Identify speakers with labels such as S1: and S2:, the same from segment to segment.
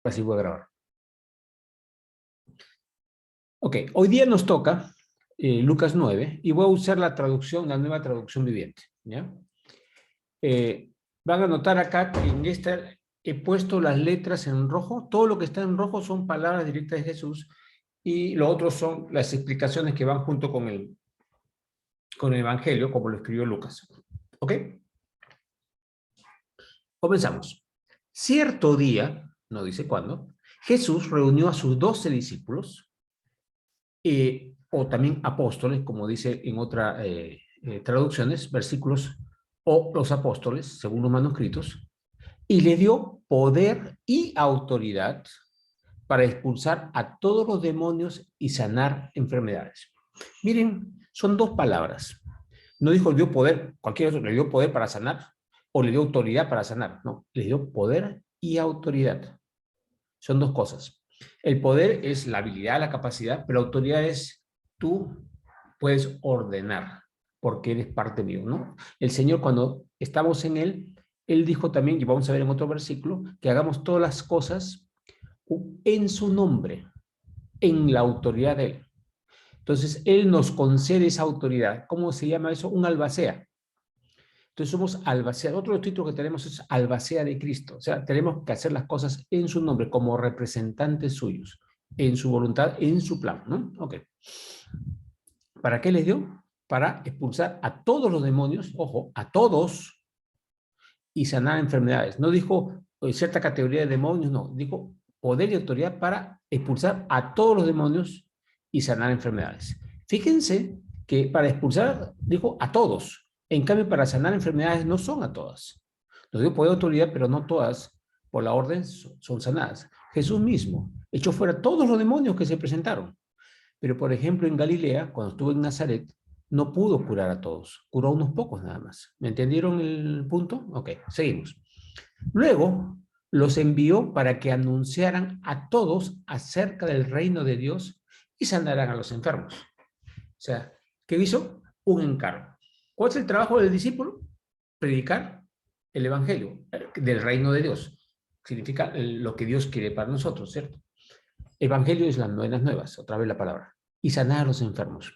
S1: Así voy a grabar. Ok, hoy día nos toca Lucas 9 y voy a usar la traducción, la nueva traducción viviente. ¿Ya? Van a notar acá que en esta he puesto las letras en rojo. Todo lo que está en rojo son palabras directas de Jesús y lo otro son las explicaciones que van junto con el Evangelio, como lo escribió Lucas. ¿Ok? Comenzamos. Cierto día, no dice cuándo, Jesús reunió a sus 12 discípulos, o también apóstoles, como dice en otras traducciones, versículos, o los apóstoles, según los manuscritos, y le dio poder y autoridad para expulsar a todos los demonios y sanar enfermedades. Miren, son dos palabras. No dijo le dio poder, cualquier otro, le dio poder para sanar, o le dio autoridad para sanar. No, le dio poder y autoridad. Son dos cosas. El poder es la habilidad, la capacidad, pero la autoridad es tú puedes ordenar, porque eres parte mío, ¿no? El Señor, cuando estamos en Él dijo también, y vamos a ver en otro versículo, que hagamos todas las cosas en su nombre, en la autoridad de Él. Entonces, Él nos concede esa autoridad. ¿Cómo se llama eso? Un albacea. Entonces somos albacea. Otro título que tenemos es albacea de Cristo. O sea, tenemos que hacer las cosas en su nombre, como representantes suyos, en su voluntad, en su plan, ¿no? Ok. ¿Para qué les dio? Para expulsar a todos los demonios, ojo, a todos, y sanar enfermedades. No dijo cierta categoría de demonios, no. Dijo poder y autoridad para expulsar a todos los demonios y sanar enfermedades. Fíjense que para expulsar, dijo a todos. En cambio, para sanar enfermedades no son a todas. Nos dio poder y autoridad, pero no todas, por la orden, son sanadas. Jesús mismo echó fuera todos los demonios que se presentaron. Pero, por ejemplo, en Galilea, cuando estuvo en Nazaret, no pudo curar a todos, curó a unos pocos nada más. ¿Me entendieron el punto? Ok, seguimos. Luego los envió para que anunciaran a todos acerca del reino de Dios y sanaran a los enfermos. O sea, ¿qué hizo? Un encargo. ¿Cuál es el trabajo del discípulo? Predicar el evangelio del reino de Dios. Significa lo que Dios quiere para nosotros, ¿cierto? Evangelio es las buenas nuevas, otra vez la palabra. Y sanar a los enfermos.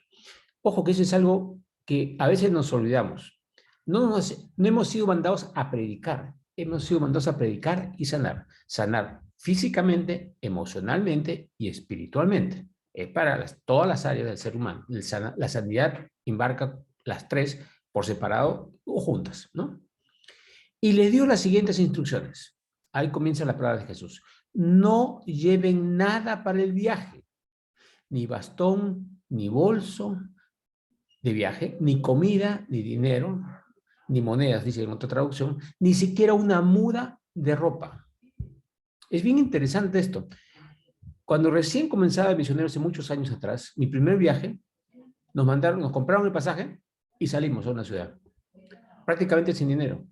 S1: Ojo que eso es algo que a veces nos olvidamos. No hemos sido mandados a predicar, hemos sido mandados a predicar y sanar. Sanar físicamente, emocionalmente y espiritualmente. Es para todas las áreas del ser humano. La sanidad embarca las tres por separado o juntas, ¿no? Y le dio las siguientes instrucciones. Ahí comienza la palabra de Jesús. No lleven nada para el viaje, ni bastón, ni bolso de viaje, ni comida, ni dinero, ni monedas, dice en otra traducción, ni siquiera una muda de ropa. Es bien interesante esto. Cuando recién comenzaba el misionero hace muchos años atrás, mi primer viaje, nos compraron el pasaje y salimos a una ciudad, prácticamente sin dinero.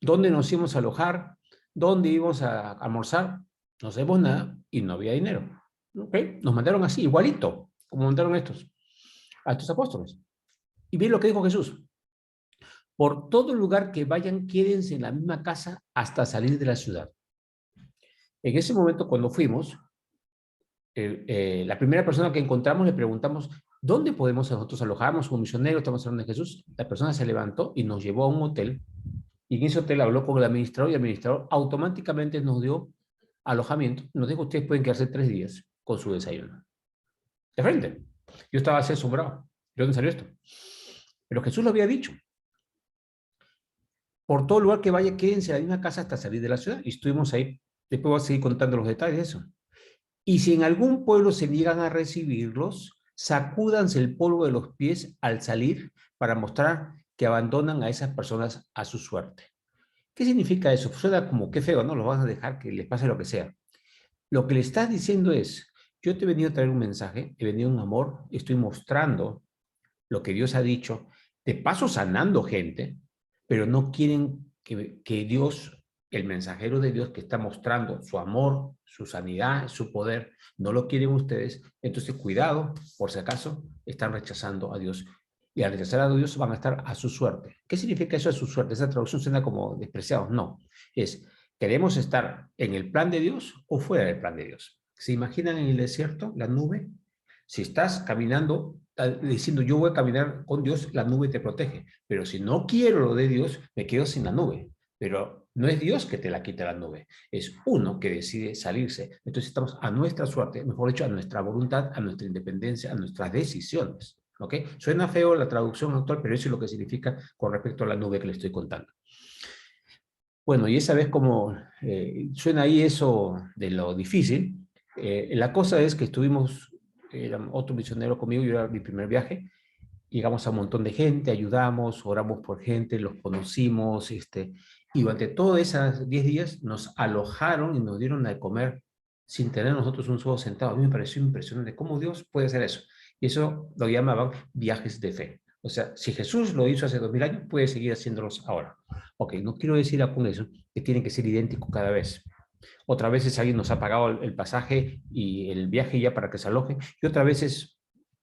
S1: ¿Dónde nos íbamos a alojar? ¿Dónde íbamos a almorzar? No sabemos nada y no había dinero. ¿Okay? Nos mandaron así, igualito, como mandaron a estos apóstoles. Y miren lo que dijo Jesús. Por todo lugar que vayan, quédense en la misma casa hasta salir de la ciudad. En ese momento, cuando fuimos, la primera persona que encontramos le preguntamos, ¿dónde podemos nosotros alojarnos como misioneros? Estamos hablando de Jesús. La persona se levantó y nos llevó a un hotel. Y en ese hotel habló con el administrador y el administrador automáticamente nos dio alojamiento. Nos dijo, ustedes pueden quedarse 3 días con su desayuno. De frente. Yo estaba así asombrado. ¿De dónde salió esto? Pero Jesús lo había dicho. Por todo lugar que vaya, quédense en la misma casa hasta salir de la ciudad. Y estuvimos ahí. Después voy a seguir contando los detalles de eso. Y si en algún pueblo se niegan a recibirlos, sacúdanse el polvo de los pies al salir para mostrar que abandonan a esas personas a su suerte. ¿Qué significa eso? Suena como qué feo, ¿no? Los van a dejar que les pase lo que sea. Lo que le estás diciendo es, yo te he venido a traer un mensaje, he venido un amor, estoy mostrando lo que Dios ha dicho, de paso sanando gente, pero no quieren que Dios, el mensajero de Dios que está mostrando su amor, su sanidad, su poder, no lo quieren ustedes. Entonces, cuidado, por si acaso, están rechazando a Dios. Y al rechazar a Dios van a estar a su suerte. ¿Qué significa eso a su suerte? Esa traducción suena como despreciados. No, es ¿Queremos estar en el plan de Dios o fuera del plan de Dios? ¿Se imaginan en el desierto la nube? Si estás caminando, diciendo yo voy a caminar con Dios, la nube te protege. Pero si no quiero lo de Dios, me quedo sin la nube. Pero no es Dios que te la quita la nube, es uno que decide salirse. Entonces estamos a nuestra suerte, mejor dicho, a nuestra voluntad, a nuestra independencia, a nuestras decisiones. ¿Ok? Suena feo la traducción actual, pero eso es lo que significa con respecto a la nube que le estoy contando. Bueno, y esa vez como suena ahí eso de lo difícil, la cosa es que estuvimos, era otro misionero conmigo, yo era mi primer viaje, llegamos a un montón de gente, ayudamos, oramos por gente, los conocimos, y durante todos esos 10 días nos alojaron y nos dieron de comer sin tener nosotros un solo centavo. A mí me pareció impresionante cómo Dios puede hacer eso. Y eso lo llamaban viajes de fe. O sea, si Jesús lo hizo hace 2000 años, puede seguir haciéndolos ahora. Ok, no quiero decir con eso que tienen que ser idénticos cada vez. Otras veces alguien nos ha pagado el pasaje y el viaje ya para que se aloje, y otras veces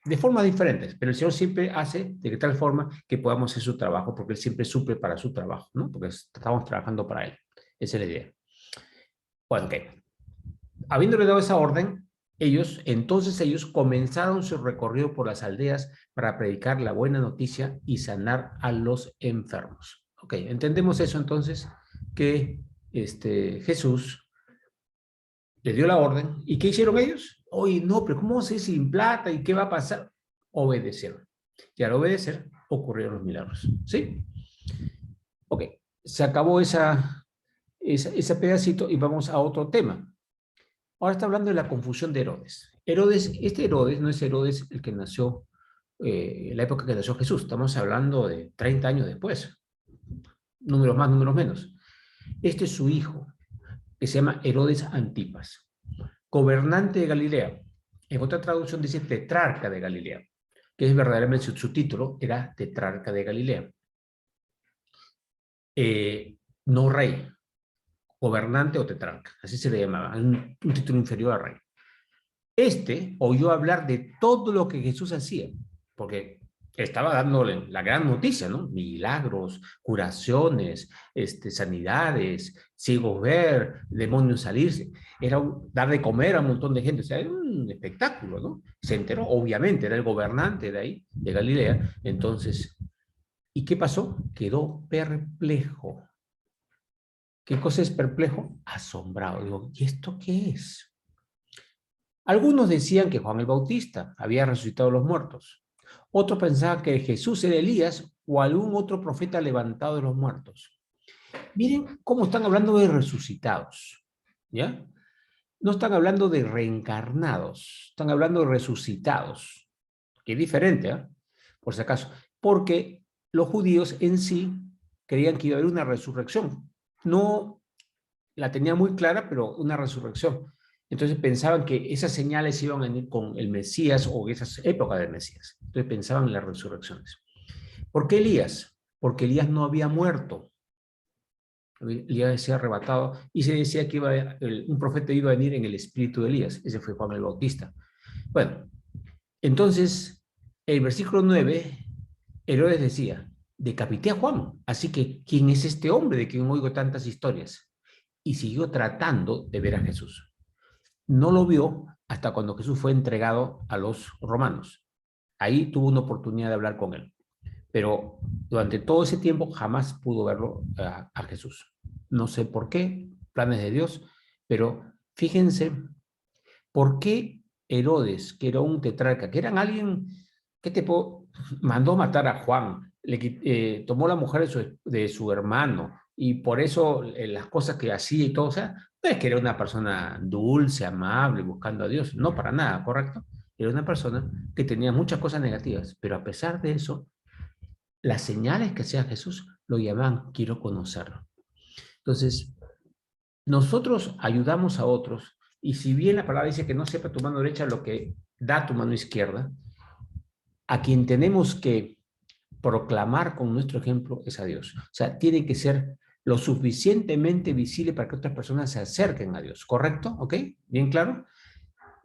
S1: de formas diferentes, pero el Señor siempre hace de tal forma que podamos hacer su trabajo, porque Él siempre suple para su trabajo, ¿no? Porque estamos trabajando para Él. Esa es la idea. Bueno, ok. Habiéndole dado esa orden, entonces ellos comenzaron su recorrido por las aldeas para predicar la buena noticia y sanar a los enfermos. Ok, entendemos eso entonces, que Jesús le dio la orden. ¿Y qué hicieron ellos? Oye, no, pero ¿cómo se sin plata? ¿Y qué va a pasar? Obedecieron. Y al obedecer, ocurrieron los milagros. ¿Sí? Ok, se acabó ese pedacito y vamos a otro tema. Ahora está hablando de la confusión de Herodes. Este Herodes no es Herodes el que nació en la época que nació Jesús. Estamos hablando de 30 años después. Números más, números menos. Este es su hijo, que se llama Herodes Antipas, gobernante de Galilea. En otra traducción dice tetrarca de Galilea, que es verdaderamente su título, era tetrarca de Galilea. No rey, gobernante o tetrarca, así se le llamaba, un título inferior a rey. Oyó hablar de todo lo que Jesús hacía, porque estaba dándole la gran noticia, ¿no? Milagros, curaciones, sanidades, ciegos ver, demonios salirse. Era dar de comer a un montón de gente, o sea, era un espectáculo, ¿no? Se enteró, obviamente, era el gobernante de ahí, de Galilea. Entonces, ¿y qué pasó? Quedó perplejo. ¿Qué cosa es perplejo? Asombrado. Digo, ¿y esto qué es? Algunos decían que Juan el Bautista había resucitado a los muertos. Otros pensaban que Jesús era Elías o algún otro profeta levantado de los muertos. Miren cómo están hablando de resucitados, ¿ya? No están hablando de reencarnados, están hablando de resucitados, que es diferente, ¿eh? Por si acaso, porque los judíos en sí creían que iba a haber una resurrección. No la tenía muy clara, pero una resurrección. Entonces pensaban que esas señales iban a venir con el Mesías o esas épocas del Mesías. Entonces pensaban en las resurrecciones. ¿Por qué Elías? Porque Elías no había muerto. Elías decía arrebatado y se decía que un profeta iba a venir en el espíritu de Elías. Ese fue Juan el Bautista. Bueno, entonces el versículo 9, Herodes decía, decapité a Juan. Así que, ¿quién es este hombre de quien oigo tantas historias? Y siguió tratando de ver a Jesús. No lo vio hasta cuando Jesús fue entregado a los romanos. Ahí tuvo una oportunidad de hablar con él. Pero durante todo ese tiempo jamás pudo verlo a Jesús. No sé por qué, planes de Dios, pero fíjense, ¿por qué Herodes, que era un tetrarca, que era alguien que mandó matar a Juan, tomó la mujer de su hermano, y por eso las cosas que hacía y todo, o sea, no es que era una persona dulce, amable, buscando a Dios, no para nada, ¿correcto? Era una persona que tenía muchas cosas negativas, pero a pesar de eso, las señales que hacía Jesús lo llamaban, quiero conocerlo. Entonces, nosotros ayudamos a otros, y si bien la palabra dice que no sepa tu mano derecha lo que da tu mano izquierda, a quien tenemos que proclamar con nuestro ejemplo es a Dios. O sea, tiene que ser lo suficientemente visible para que otras personas se acerquen a Dios, ¿correcto? ¿Ok? ¿Bien claro?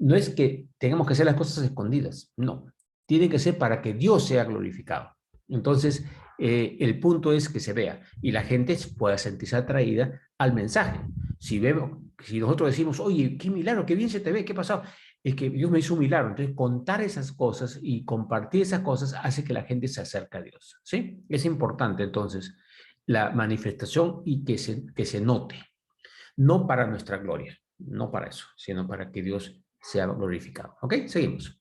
S1: No es que tengamos que hacer las cosas escondidas, no. Tiene que ser para que Dios sea glorificado. Entonces, el punto es que se vea y la gente pueda sentirse atraída al mensaje. Si nosotros decimos, oye, qué milagro, qué bien se te ve, ¿qué pasó? Es que Dios me hizo un milagro. Entonces, contar esas cosas y compartir esas cosas hace que la gente se acerque a Dios, ¿sí? Es importante, entonces, la manifestación y que se note, no para nuestra gloria, no para eso, sino para que Dios sea glorificado. ¿Ok? Seguimos.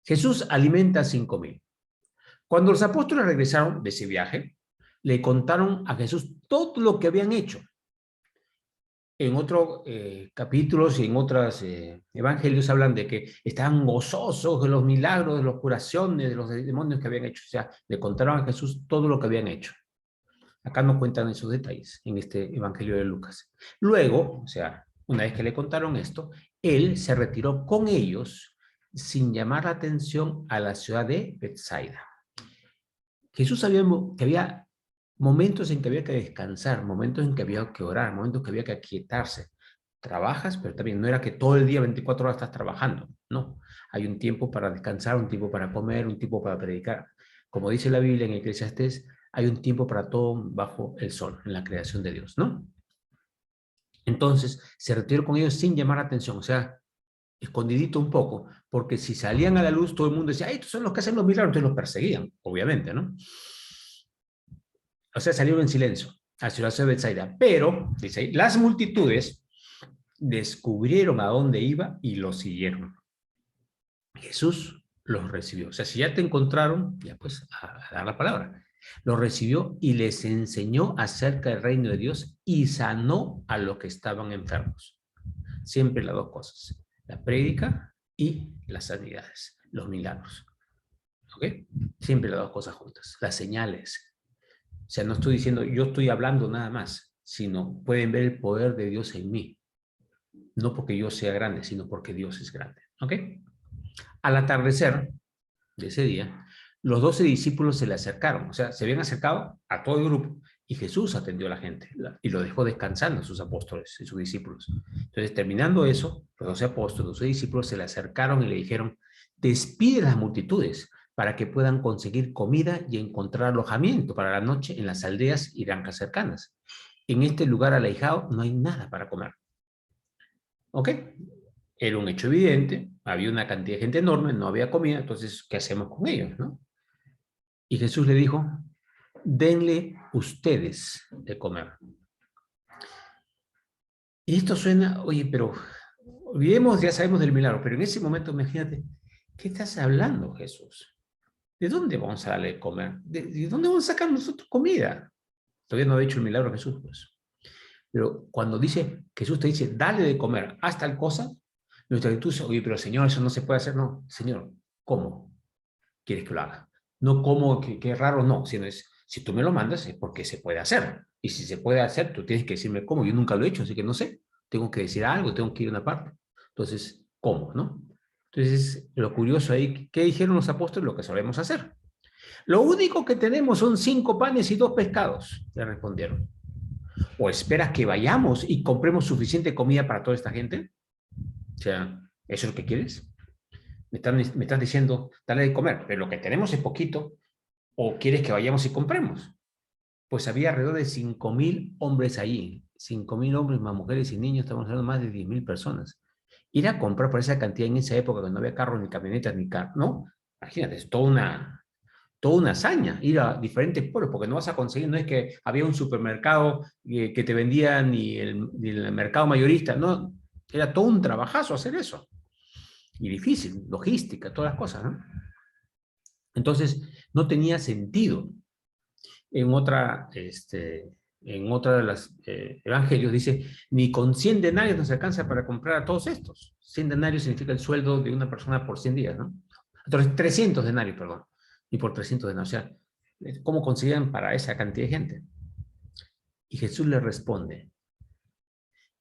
S1: Jesús alimenta a 5,000. Cuando los apóstoles regresaron de ese viaje, le contaron a Jesús todo lo que habían hecho. En otros capítulos y en otros evangelios hablan de que estaban gozosos de los milagros, de las curaciones, de los demonios que habían hecho. O sea, le contaron a Jesús todo lo que habían hecho. Acá no cuentan esos detalles en este evangelio de Lucas. Luego, o sea, una vez que le contaron esto, él se retiró con ellos sin llamar la atención a la ciudad de Bethsaida. Jesús sabía que había momentos en que había que descansar, momentos en que había que orar, momentos que había que aquietarse. Trabajas, pero también no era que todo el día, 24 horas, estás trabajando. No, hay un tiempo para descansar, un tiempo para comer, un tiempo para predicar. Como dice la Biblia en Eclesiastés, hay un tiempo para todo bajo el sol, en la creación de Dios, ¿no? Entonces, se retiró con ellos sin llamar atención, o sea, escondidito un poco, porque si salían a la luz, todo el mundo decía, ¡ay, estos son los que hacen los milagros! Entonces los perseguían, obviamente, ¿no? O sea, salieron en silencio a ciudad de Bethsaida. Pero, dice ahí, las multitudes descubrieron a dónde iba y lo siguieron. Jesús los recibió. O sea, si ya te encontraron, ya pues a dar la palabra. Los recibió y les enseñó acerca del reino de Dios y sanó a los que estaban enfermos. Siempre las dos cosas, la prédica y las sanidades, los milagros. ¿Ok? Siempre las dos cosas juntas, las señales. O sea, no estoy diciendo yo estoy hablando nada más, sino pueden ver el poder de Dios en mí. No porque yo sea grande, sino porque Dios es grande. ¿Ok? Al atardecer de ese día, los 12 discípulos se le acercaron, o sea, se habían acercado a todo el grupo y Jesús atendió a la gente y lo dejó descansando a sus apóstoles y sus discípulos. Entonces, terminando eso, los 12 apóstoles, los 12 discípulos se le acercaron y le dijeron, despide las multitudes para que puedan conseguir comida y encontrar alojamiento para la noche en las aldeas y granjas cercanas. En este lugar alejado no hay nada para comer. ¿Ok? Era un hecho evidente, había una cantidad de gente enorme, no había comida, entonces, ¿qué hacemos con ellos, no? Y Jesús le dijo, denle ustedes de comer. Y esto suena, oye, pero olvidemos, ya sabemos del milagro, pero en ese momento, imagínate, ¿qué estás hablando, Jesús? ¿De dónde vamos a darle de comer? ¿De dónde vamos a sacar nosotros comida? Todavía no ha hecho el milagro Jesús, pues. Pero cuando dice, Jesús te dice, dale de comer haz tal cosa, nuestra actitud es, oye, pero Señor, eso no se puede hacer. No, Señor, ¿cómo quieres que lo haga? No como que raro, no, sino es, si tú me lo mandas es porque se puede hacer. Y si se puede hacer, tú tienes que decirme cómo. Yo nunca lo he hecho, así que no sé. Tengo que decir algo, tengo que ir a una parte. Entonces, ¿cómo, no? Entonces, lo curioso ahí, ¿qué dijeron los apóstoles? Lo que sabemos hacer. Lo único que tenemos son 5 panes y 2 pescados, le respondieron. ¿O esperas que vayamos y compremos suficiente comida para toda esta gente? O sea, ¿eso es lo que quieres? Me estás diciendo, dale de comer, pero lo que tenemos es poquito, ¿o quieres que vayamos y compremos? Pues había alrededor de 5,000 hombres allí, 5,000 hombres más mujeres y niños, estamos hablando de más de 10,000 personas. Ir a comprar por esa cantidad en esa época, cuando no había carros, ni camionetas, ni carro, ¿no? Imagínate, es toda una hazaña ir a diferentes pueblos, porque no vas a conseguir, no es que había un supermercado que te vendía ni el mercado mayorista, no, era todo un trabajazo hacer eso. Y difícil, logística, todas las cosas, ¿no? Entonces, no tenía sentido. En otra de los evangelios dice, ni con 100 denarios nos alcanza para comprar a todos estos. 100 denarios significa el sueldo de una persona por 100 días, ¿no? Entonces, 300 denarios, perdón. Y por 300 denarios. O sea, ¿cómo conseguían para esa cantidad de gente? Y Jesús le responde,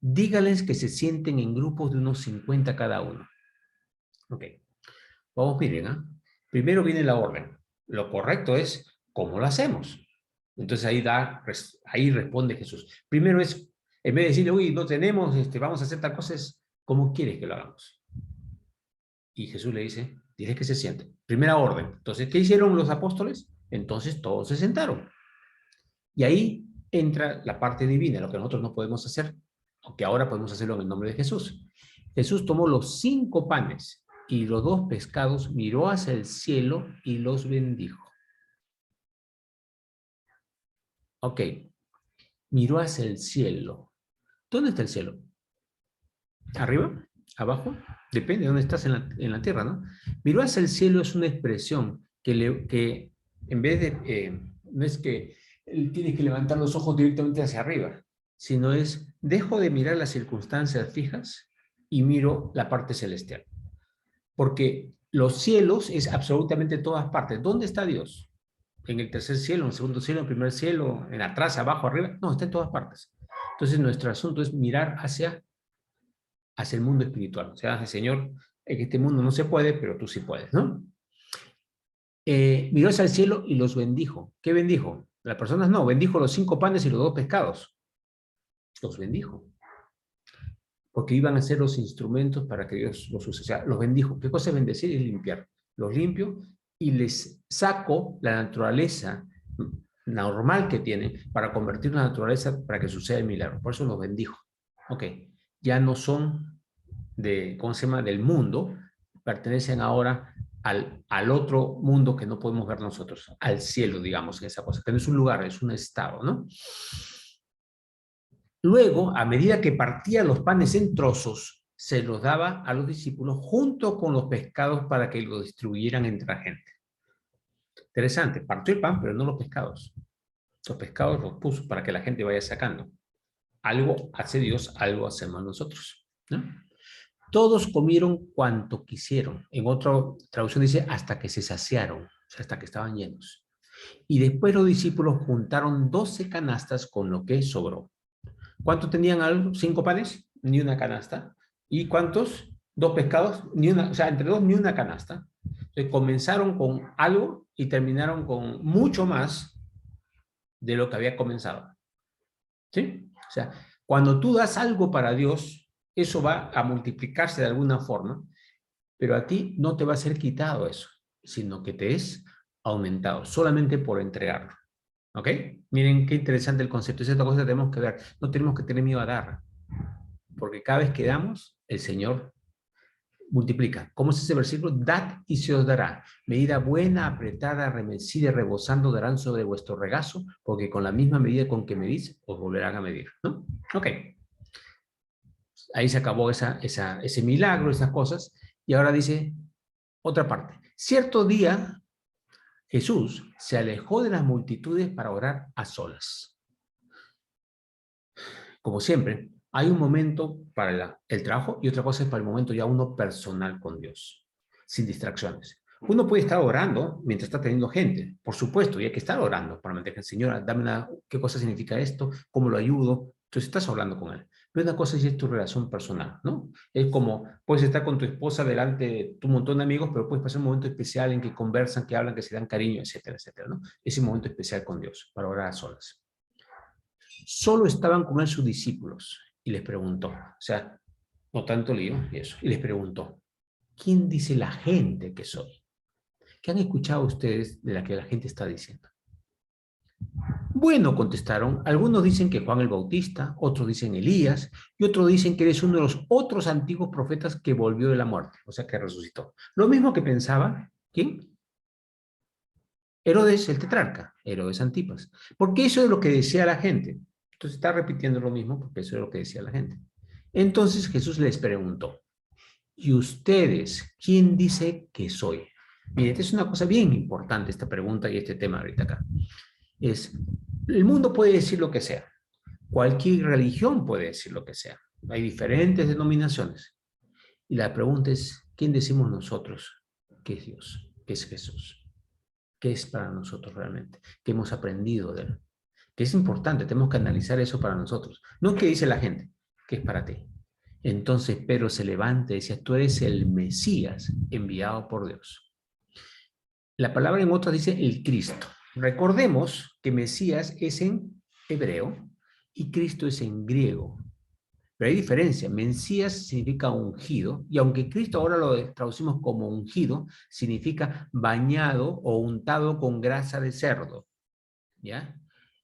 S1: dígales que se sienten en grupos de unos 50 cada uno. Ok, vamos bien, ¿eh? Primero viene la orden. Lo correcto es, ¿cómo lo hacemos? Entonces ahí responde Jesús. Primero es, en vez de decirle, uy, no tenemos, vamos a hacer tal cosa, es, ¿cómo quieres que lo hagamos? Y Jesús le dice, dile que se sienten. Primera orden. Entonces, ¿qué hicieron los apóstoles? Entonces todos se sentaron. Y ahí entra la parte divina, lo que nosotros no podemos hacer, aunque ahora podemos hacerlo en el nombre de Jesús. Jesús tomó los 5 panes y los 2 pescados, miró hacia el cielo y los bendijo. Ok, miró hacia el cielo. ¿Dónde está el cielo? ¿Arriba? ¿Abajo? Depende de dónde estás en la tierra, ¿no? Miró hacia el cielo es una expresión que en vez de, no es que tienes que levantar los ojos directamente hacia arriba, sino es, dejo de mirar las circunstancias fijas y miro la parte celestial. Porque los cielos es absolutamente todas partes. ¿Dónde está Dios? ¿En el tercer cielo, en el segundo cielo, en el primer cielo, en atrás, abajo, arriba? No, está en todas partes. Entonces nuestro asunto es mirar hacia el mundo espiritual. O sea, Señor, en este mundo no se puede, pero tú sí puedes, ¿no? Miró hacia el cielo y los bendijo. ¿Qué bendijo? Las personas no, bendijo los 5 panes y los 2 pescados. Los bendijo. Porque iban a ser los instrumentos para que Dios los use. O sea, los bendijo. ¿Qué cosa es bendecir? Es limpiar. Los limpio y les saco la naturaleza normal que tienen para convertir la naturaleza para que suceda el milagro. Por eso los bendijo. Ok, ya no son ¿cómo se llama? Del mundo, pertenecen ahora al otro mundo que no podemos ver nosotros, al cielo, digamos, en esa cosa, que no es un lugar, es un estado, ¿no? Luego, a medida que partía los panes en trozos, se los daba a los discípulos junto con los pescados para que los distribuyeran entre la gente. Interesante, partió el pan, pero no los pescados. Los pescados los puso para que la gente vaya sacando. Algo hace Dios, algo hacemos nosotros, ¿no? Todos comieron cuanto quisieron. En otra traducción dice, hasta que se saciaron, o sea, hasta que estaban llenos. Y después los discípulos juntaron 12 canastas con lo que sobró. ¿Cuántos tenían? 5 panes, ni una canasta. ¿Y cuántos? 2 pescados, ni una, o sea, entre 2 ni una canasta. Entonces comenzaron con algo y terminaron con mucho más de lo que había comenzado. ¿Sí? O sea, cuando tú das algo para Dios, eso va a multiplicarse de alguna forma, pero a ti no te va a ser quitado eso, sino que te es aumentado, solamente por entregarlo. ¿Ok? Miren qué interesante el concepto. Es otra cosa que tenemos que ver. No tenemos que tener miedo a dar, porque cada vez que damos, el Señor multiplica. ¿Cómo es ese versículo? Dad y se os dará. Medida buena, apretada, remecida y rebosando darán sobre vuestro regazo, porque con la misma medida con que medís, os volverán a medir. ¿No? Ok. Ahí se acabó ese milagro, esas cosas. Y ahora dice otra parte. Cierto día, Jesús se alejó de las multitudes para orar a solas. Como siempre, hay un momento para el trabajo y otra cosa es para el momento ya uno personal con Dios, sin distracciones. Uno puede estar orando mientras está teniendo gente, por supuesto, y hay que estar orando para mantener, Señora, dame qué cosa significa esto, cómo lo ayudo. Entonces estás hablando con Él. Pero una cosa es tu relación personal, ¿no? Es como, puedes estar con tu esposa delante de tu montón de amigos, pero puedes pasar un momento especial en que conversan, que hablan, que se dan cariño, etcétera, etcétera, ¿no? Ese momento especial con Dios, para orar a solas. Solo estaban con Él sus discípulos y les preguntó, o sea, no tanto lío y eso, y les preguntó, ¿quién dice la gente que soy? ¿Qué han escuchado ustedes de la que la gente está diciendo? Bueno, contestaron, algunos dicen que Juan el Bautista, otros dicen Elías, y otros dicen que eres uno de los otros antiguos profetas que volvió de la muerte, o sea, que resucitó. Lo mismo que pensaba, ¿quién? Herodes, el tetrarca, Herodes Antipas. Porque eso es lo que decía la gente. Entonces está repitiendo lo mismo porque eso es lo que decía la gente. Entonces Jesús les preguntó, ¿y ustedes quién dice que soy? Miren, esta es una cosa bien importante esta pregunta y este tema ahorita acá. El mundo puede decir lo que sea. Cualquier religión puede decir lo que sea. Hay diferentes denominaciones. Y la pregunta es, ¿quién decimos nosotros que es Dios? ¿Qué es Jesús? ¿Qué es para nosotros realmente? ¿Qué hemos aprendido de Él? Que es importante, tenemos que analizar eso para nosotros. No qué dice la gente, que es para ti. Entonces Pedro se levanta y decía, tú eres el Mesías enviado por Dios. La palabra en otras dice el Cristo. Recordemos que Mesías es en hebreo y Cristo es en griego. Pero hay diferencia. Mesías significa ungido, y aunque Cristo ahora lo traducimos como ungido, significa bañado o untado con grasa de cerdo. ¿Ya?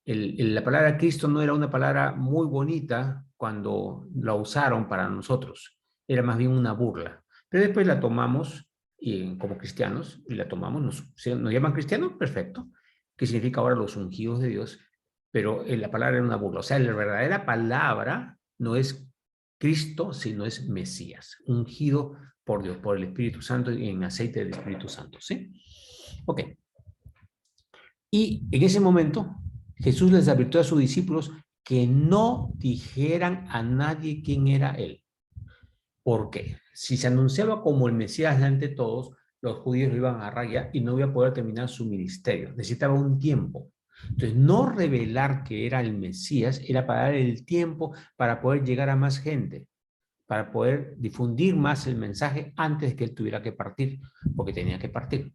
S1: La palabra Cristo no era una palabra muy bonita cuando la usaron para nosotros, era más bien una burla. Pero después la tomamos como cristianos, y la tomamos, nos llaman cristianos, perfecto, que significa ahora los ungidos de Dios, pero la palabra era una burla. O sea, la verdadera palabra no es Cristo, sino es Mesías, ungido por Dios, por el Espíritu Santo y en aceite del Espíritu Santo, ¿sí? Ok. Y en ese momento, Jesús les advirtió a sus discípulos que no dijeran a nadie quién era él. ¿Por qué? Si se anunciaba como el Mesías ante todos, los judíos lo iban a raya y no iba a poder terminar su ministerio. Necesitaba un tiempo. Entonces, no revelar que era el Mesías era para dar el tiempo para poder llegar a más gente, para poder difundir más el mensaje antes de que él tuviera que partir, porque tenía que partir.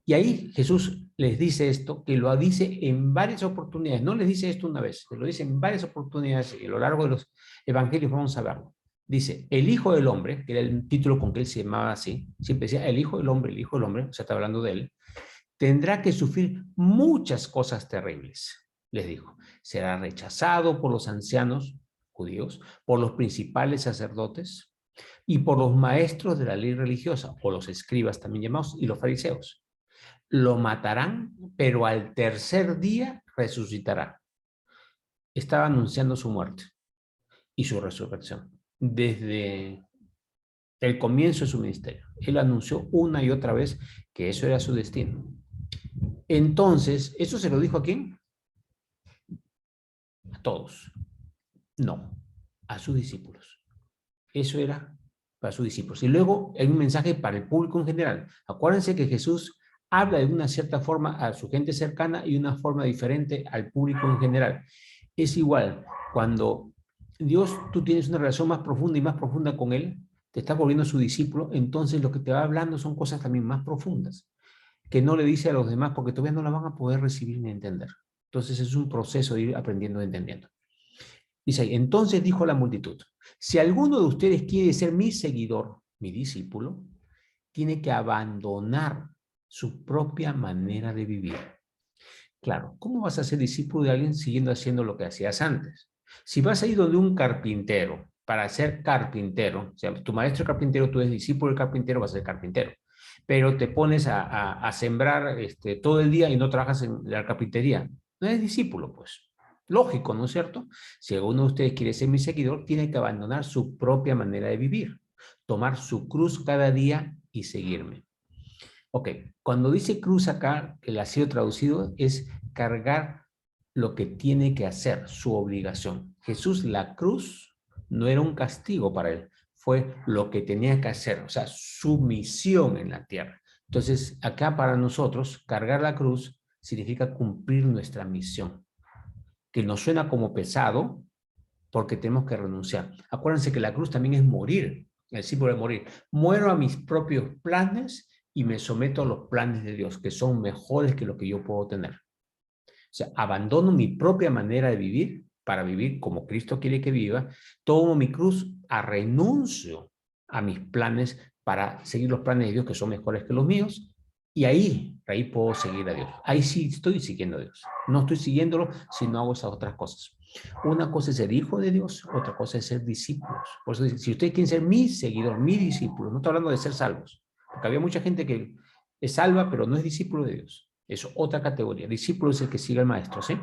S1: Y ahí Jesús les dice esto, que lo dice en varias oportunidades. No les dice esto una vez, lo dice en varias oportunidades y a lo largo de los evangelios vamos a verlo. Dice, el Hijo del Hombre, que era el título con que él se llamaba así, siempre decía el Hijo del Hombre, o sea, está hablando de él, tendrá que sufrir muchas cosas terribles, les dijo. Será rechazado por los ancianos judíos, por los principales sacerdotes y por los maestros de la ley religiosa, o los escribas también llamados, y los fariseos. Lo matarán, pero al tercer día resucitará. Estaba anunciando su muerte y su resurrección desde el comienzo de su ministerio. Él anunció una y otra vez que eso era su destino. Entonces, ¿eso se lo dijo a quién? A todos. No, a sus discípulos. Eso era para sus discípulos. Y luego hay un mensaje para el público en general. Acuérdense que Jesús habla de una cierta forma a su gente cercana y una forma diferente al público en general. Es igual, cuando Dios, tú tienes una relación más profunda y más profunda con Él, te estás volviendo su discípulo, entonces lo que te va hablando son cosas también más profundas, que no le dice a los demás porque todavía no la van a poder recibir ni entender. Entonces es un proceso de ir aprendiendo y entendiendo. Dice ahí, entonces dijo la multitud, si alguno de ustedes quiere ser mi seguidor, mi discípulo, tiene que abandonar su propia manera de vivir. Claro, ¿cómo vas a ser discípulo de alguien siguiendo haciendo lo que hacías antes? Si vas a ir donde un carpintero para ser carpintero, o sea, tu maestro es carpintero, tú eres discípulo del carpintero, vas a ser carpintero, pero te pones a sembrar todo el día y no trabajas en la carpintería, no eres discípulo, pues. Lógico, ¿no es cierto? Si alguno de ustedes quiere ser mi seguidor, tiene que abandonar su propia manera de vivir, tomar su cruz cada día y seguirme. Ok, cuando dice cruz acá, el ha sido traducido, es cargar lo que tiene que hacer, su obligación. Jesús, la cruz no era un castigo para él, fue lo que tenía que hacer, o sea, su misión en la tierra. Entonces, acá para nosotros, cargar la cruz significa cumplir nuestra misión, que nos suena como pesado porque tenemos que renunciar. Acuérdense que la cruz también es morir, el símbolo de morir. Muero a mis propios planes y me someto a los planes de Dios, que son mejores que lo que yo puedo tener. O sea, abandono mi propia manera de vivir para vivir como Cristo quiere que viva, tomo mi cruz, renuncio a mis planes para seguir los planes de Dios que son mejores que los míos, y ahí puedo seguir a Dios. Ahí sí estoy siguiendo a Dios. No estoy siguiéndolo si no hago esas otras cosas. Una cosa es ser hijo de Dios, otra cosa es ser discípulos. Por eso, si ustedes quieren ser mi seguidor, mi discípulo, no estoy hablando de ser salvos, porque había mucha gente que es salva, pero no es discípulo de Dios. Es otra categoría. Discípulo es el que sigue al maestro, ¿sí?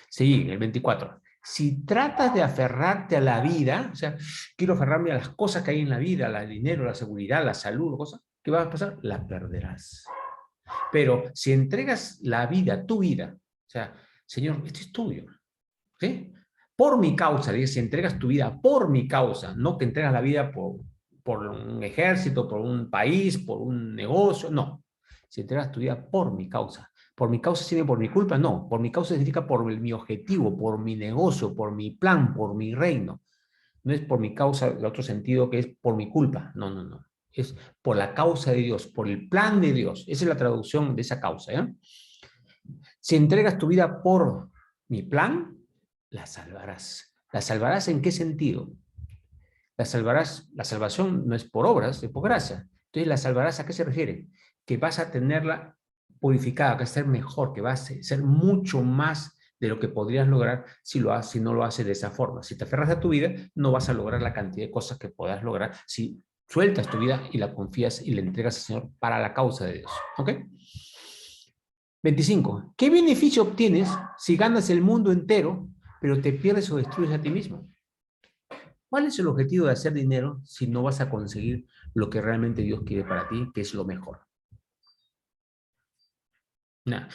S1: Sigue, el 24. Si tratas de aferrarte a la vida, o sea, quiero aferrarme a las cosas que hay en la vida, el dinero, la seguridad, la salud, cosas, ¿qué va a pasar? La perderás. Pero si entregas la vida, tu vida, o sea, Señor, esto es tuyo, ¿sí? Por mi causa, si entregas tu vida por mi causa, no que entregas la vida por un ejército, por un país, por un negocio, no. Si entregas tu vida por mi causa significa por mi culpa, no. Por mi causa significa por mi objetivo, por mi negocio, por mi plan, por mi reino. No es por mi causa, el otro sentido que es por mi culpa, no, no, no. Es por la causa de Dios, por el plan de Dios. Esa es la traducción de esa causa, ¿eh? Si entregas tu vida por mi plan, la salvarás. ¿La salvarás en qué sentido? La salvarás, la salvación no es por obras, es por gracia. Entonces, ¿la salvarás a qué se refiere? Que vas a tenerla purificada, que va a ser mejor, que va a ser mucho más de lo que podrías lograr si no lo haces de esa forma. Si te aferras a tu vida, no vas a lograr la cantidad de cosas que puedas lograr si sueltas tu vida y la confías y la entregas al Señor para la causa de Dios. ¿Ok? 25. ¿Qué beneficio obtienes si ganas el mundo entero, pero te pierdes o destruyes a ti mismo? ¿Cuál es el objetivo de hacer dinero si no vas a conseguir lo que realmente Dios quiere para ti, que es lo mejor? Nah.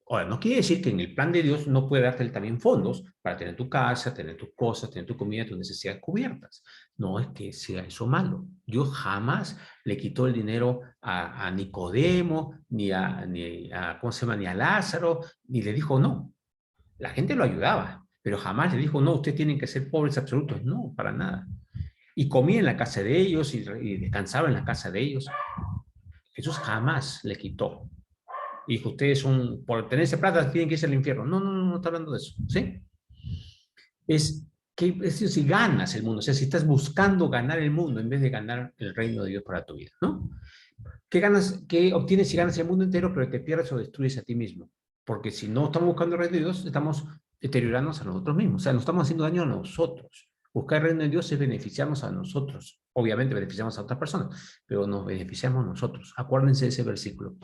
S1: Ahora, no quiere decir que en el plan de Dios no puede darte también fondos para tener tu casa, tener tus cosas, tener tu comida, tus necesidades cubiertas. No es que sea eso malo. Dios jamás le quitó el dinero a Nicodemo, ¿cómo se llama? Ni a Lázaro, ni le dijo no. La gente lo ayudaba, pero jamás le dijo no, ustedes tienen que ser pobres absolutos. No, para nada. Y comía en la casa de ellos y descansaba en la casa de ellos. Jesús jamás le quitó. Y que ustedes por tener esa plata tienen que irse al infierno. No, no, no, no está hablando de eso, ¿sí? Es decir, si ganas el mundo, o sea, si estás buscando ganar el mundo en vez de ganar el reino de Dios para tu vida, ¿no? ¿Qué obtienes si ganas el mundo entero, pero te pierdes o destruyes a ti mismo? Porque si no estamos buscando el reino de Dios, estamos deteriorándonos a nosotros mismos, o sea, nos estamos haciendo daño a nosotros. Buscar el reino de Dios es beneficiarnos a nosotros. Obviamente beneficiamos a otras personas, pero nos beneficiamos nosotros. Acuérdense de ese versículo.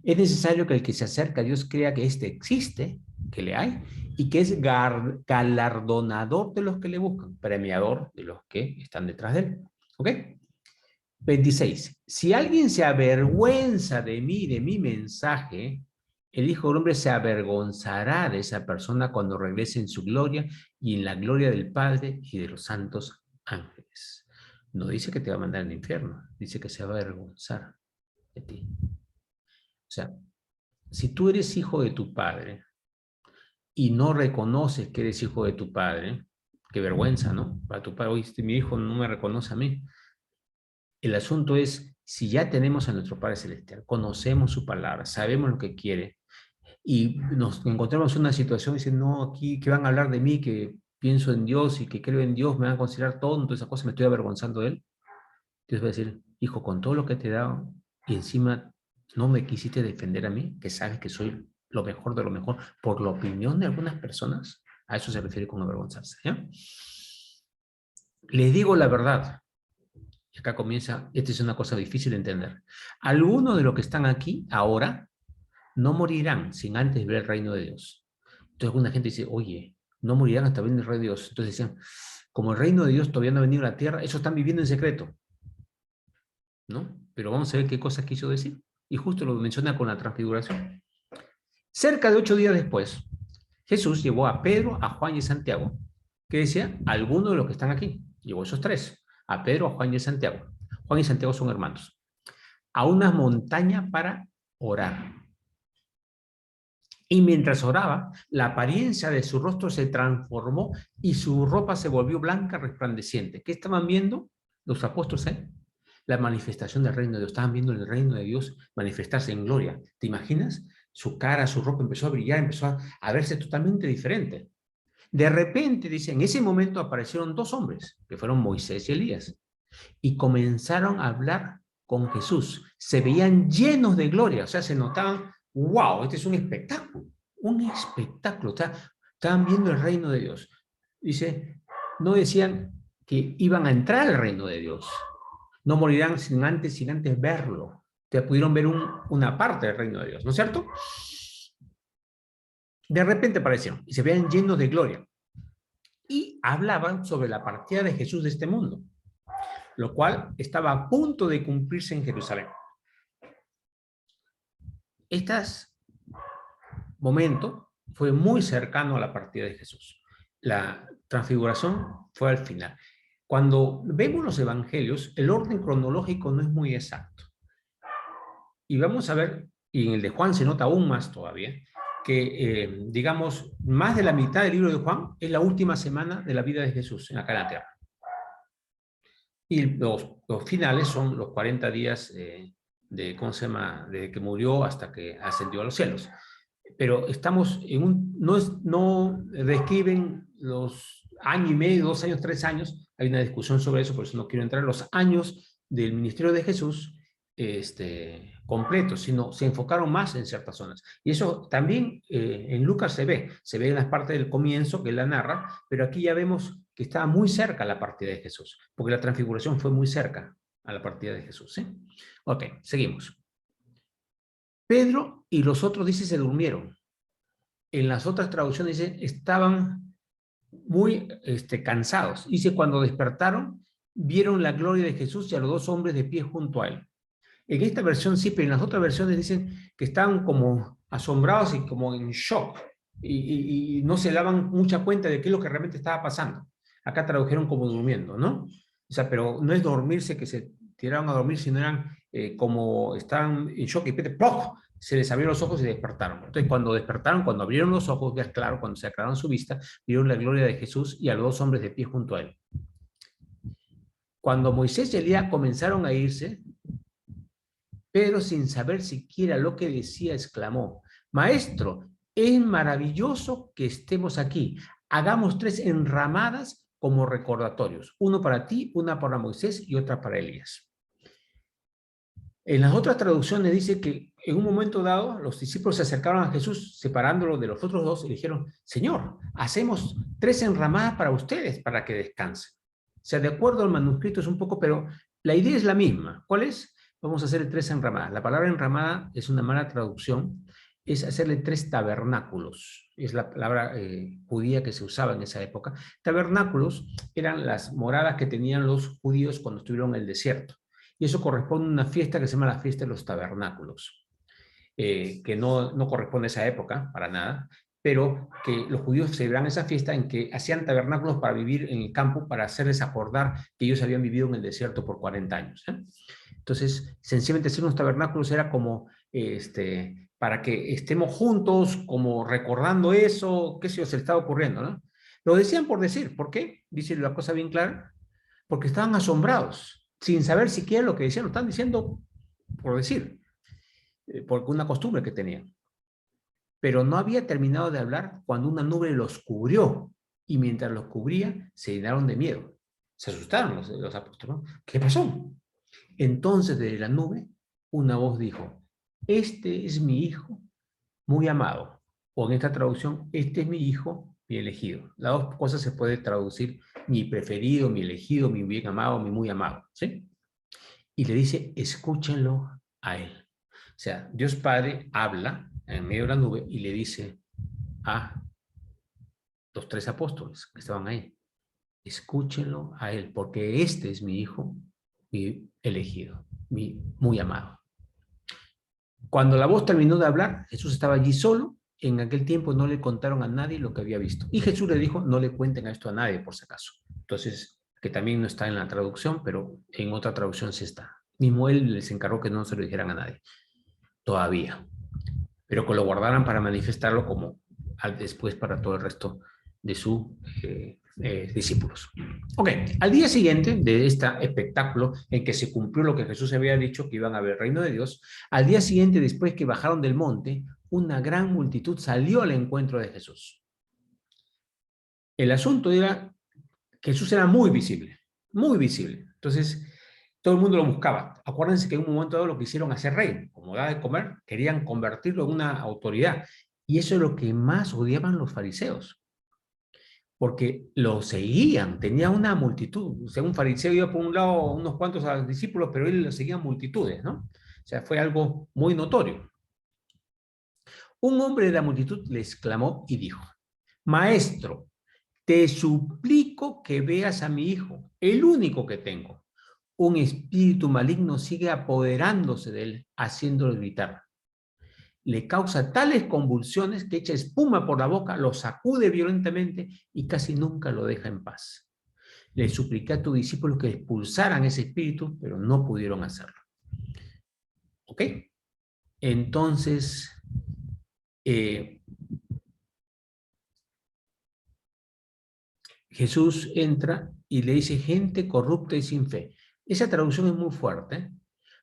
S1: Es necesario que el que se acerca a Dios crea que éste existe, que le hay, y que es galardonador de los que le buscan, premiador de los que están detrás de él. ¿Ok? 26. Si alguien se avergüenza de mí, de mi mensaje, el Hijo del Hombre se avergonzará de esa persona cuando regrese en su gloria y en la gloria del Padre y de los santos ángeles. No dice que te va a mandar al infierno, dice que se va a avergonzar de ti. O sea, si tú eres hijo de tu padre y no reconoces que eres hijo de tu padre, qué vergüenza, ¿no? Para tu padre, oye, mi hijo no me reconoce a mí. El asunto es, si ya tenemos a nuestro Padre Celestial, conocemos su palabra, sabemos lo que quiere, y nos encontramos en una situación y dicen, no, aquí, ¿qué van a hablar de mí? Que pienso en Dios y que creo en Dios, me van a considerar tonto, esa cosa, me estoy avergonzando de él. Dios va a decir, hijo, con todo lo que te he dado, y encima no me quisiste defender a mí, que sabes que soy lo mejor de lo mejor, por la opinión de algunas personas, a eso se refiere con avergonzarse. ¿Ya? Les digo la verdad, y acá comienza, esta es una cosa difícil de entender. Algunos de los que están aquí ahora no morirán sin antes ver el reino de Dios. Entonces alguna gente dice, oye, no morirán hasta ver el reino de Dios. Entonces decían, como el reino de Dios todavía no ha venido a la tierra, ellos están viviendo en secreto, ¿no? Pero vamos a ver qué cosa quiso decir. Y justo lo menciona con la transfiguración. Cerca de 8 días después, Jesús llevó a Pedro, a Juan y a Santiago, que decía, algunos de los que están aquí, llevó esos tres, a Pedro, a Juan y a Santiago. Juan y Santiago son hermanos. A una montaña para orar. Y mientras oraba, la apariencia de su rostro se transformó y su ropa se volvió blanca, resplandeciente. ¿Qué estaban viendo los apóstoles? La manifestación del reino de Dios. Estaban viendo el reino de Dios manifestarse en gloria. ¿Te imaginas? Su cara, su ropa empezó a brillar, empezó a verse totalmente diferente. De repente, dice, en ese momento aparecieron dos hombres, que fueron Moisés y Elías, y comenzaron a hablar con Jesús. Se veían llenos de gloria, o sea, se notaban, wow, este es un espectáculo, estaban viendo el reino de Dios. Dice, no decían que iban a entrar al reino de Dios, no morirán sin antes verlo. Te pudieron ver una parte del reino de Dios, ¿no es cierto? De repente aparecieron y se veían llenos de gloria. Y hablaban sobre la partida de Jesús de este mundo, lo cual estaba a punto de cumplirse en Jerusalén. Este momento fue muy cercano a la partida de Jesús. La transfiguración fue al final. Cuando vemos los evangelios, el orden cronológico no es muy exacto. Y vamos a ver, y en el de Juan se nota aún más todavía, que, digamos, más de la mitad del libro de Juan es la última semana de la vida de Jesús en la tierra. Y los finales son los 40 días ¿cómo se llama? De que murió hasta que ascendió a los cielos. Pero estamos en no describen los año y medio, 2 años, 3 años. Hay una discusión sobre eso, por eso no quiero entrar. Los años del ministerio de Jesús completo, sino se enfocaron más en ciertas zonas. Y eso también en Lucas se ve en las partes del comienzo que él la narra, pero aquí ya vemos que estaba muy cerca la partida de Jesús, porque la transfiguración fue muy cerca a la partida de Jesús. ¿Sí? Ok, seguimos. Pedro y los otros, dice, se durmieron. En las otras traducciones dice, estaban muy cansados. Dice, cuando despertaron, vieron la gloria de Jesús y a los dos hombres de pie junto a él. En esta versión sí, pero en las otras versiones dicen que estaban como asombrados y como en shock y no se daban mucha cuenta de qué es lo que realmente estaba pasando. Acá tradujeron como durmiendo, ¿no? O sea, pero no es dormirse que se tiraron a dormir, sino eran como estaban en shock y de repente, ¡plop!, se les abrieron los ojos y despertaron. Entonces, cuando despertaron, cuando abrieron los ojos, ya claro, cuando se aclararon su vista, vieron la gloria de Jesús y a los dos hombres de pie junto a él. Cuando Moisés y Elías comenzaron a irse, Pedro, sin saber siquiera lo que decía, exclamó: Maestro, es maravilloso que estemos aquí. Hagamos 3 enramadas como recordatorios, uno para ti, una para Moisés y otra para Elías. En las otras traducciones dice que en un momento dado los discípulos se acercaron a Jesús separándolo de los otros dos y le dijeron: Señor, hacemos 3 enramadas para ustedes para que descansen. O sea, de acuerdo al manuscrito es un poco, pero la idea es la misma. ¿Cuál es? Vamos a hacerle 3 enramadas. La palabra enramada es una mala traducción, es hacerle 3 tabernáculos. Es la palabra judía que se usaba en esa época. Tabernáculos eran las moradas que tenían los judíos cuando estuvieron en el desierto. Y eso corresponde a una fiesta que se llama la fiesta de los tabernáculos, que no corresponde a esa época para nada, pero que los judíos celebraban esa fiesta en que hacían tabernáculos para vivir en el campo, para hacerles acordar que ellos habían vivido en el desierto por 40 años. Entonces, sencillamente hacer unos tabernáculos era como para que estemos juntos, como recordando eso, qué sé yo, se le estaba ocurriendo, ¿no? Lo decían por decir. ¿Por qué? Dice la cosa bien clara. Porque estaban asombrados, sin saber siquiera lo que decían, lo están diciendo por decir, porque una costumbre que tenían. Pero no había terminado de hablar cuando una nube los cubrió, y mientras los cubría, se llenaron de miedo. Se asustaron los apóstoles, ¿no? ¿Qué pasó? Entonces, desde la nube, una voz dijo: Este es mi hijo muy amado. O en esta traducción, este es mi hijo, mi elegido. Las dos cosas se puede traducir: mi preferido, mi elegido, mi bien amado, mi muy amado. ¿Sí? Y le dice: escúchenlo a él. O sea, Dios Padre habla en medio de la nube y le dice a los 3 apóstoles que estaban ahí: escúchenlo a él, porque este es mi hijo, mi elegido, mi muy amado. Cuando la voz terminó de hablar, Jesús estaba allí solo. En aquel tiempo no le contaron a nadie lo que había visto. Y Jesús le dijo: no le cuenten esto a nadie, por si acaso. Entonces, que también no está en la traducción, pero en otra traducción sí está. Mismo él les encargó que no se lo dijeran a nadie. Todavía. Pero que lo guardaran para manifestarlo como después para todo el resto de sus discípulos. Ok, al día siguiente de este espectáculo en que se cumplió lo que Jesús había dicho, que iban a ver el reino de Dios, al día siguiente, después que bajaron del monte, una gran multitud salió al encuentro de Jesús. El asunto era que Jesús era muy visible, muy visible. Entonces, todo el mundo lo buscaba. Acuérdense que en un momento dado lo quisieron hacer rey, como daba de comer, querían convertirlo en una autoridad. Y eso es lo que más odiaban los fariseos, porque lo seguían, tenía una multitud. O sea, un fariseo iba por un lado unos cuantos a los discípulos, pero él lo seguía multitudes, ¿no? O sea, fue algo muy notorio. Un hombre de la multitud le exclamó y dijo: Maestro, te suplico que veas a mi hijo, el único que tengo. Un espíritu maligno sigue apoderándose de él, haciéndolo gritar. Le causa tales convulsiones que echa espuma por la boca, lo sacude violentamente y casi nunca lo deja en paz. Le supliqué a tus discípulos que expulsaran ese espíritu, pero no pudieron hacerlo. ¿Ok? Entonces, Jesús entra y le dice: gente corrupta y sin fe. Esa traducción es muy fuerte, ¿eh?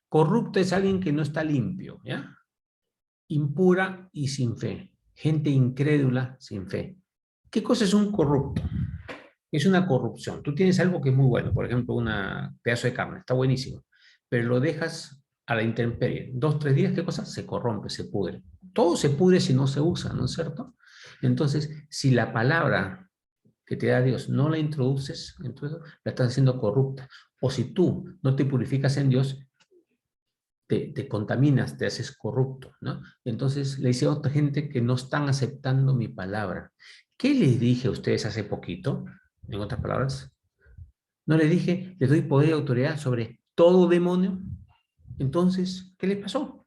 S1: Corrupta es alguien que no está limpio, ¿ya? Impura y sin fe. Gente incrédula sin fe. ¿Qué cosa es un corrupto? Es una corrupción. Tú tienes algo que es muy bueno, por ejemplo, un pedazo de carne, está buenísimo, pero lo dejas a la intemperie. 2, 3 días, ¿qué cosa? Se corrompe, se pudre. Todo se pudre si no se usa, ¿no es cierto? Entonces, si la palabra que te da Dios no la introduces, entonces la estás haciendo corrupta. O si tú no te purificas en Dios, te contaminas, te haces corrupto, ¿no? Entonces le dice a otra gente que no están aceptando mi palabra. ¿Qué les dije a ustedes hace poquito? En otras palabras, no les dije, les doy poder y autoridad sobre todo demonio. Entonces, ¿qué les pasó?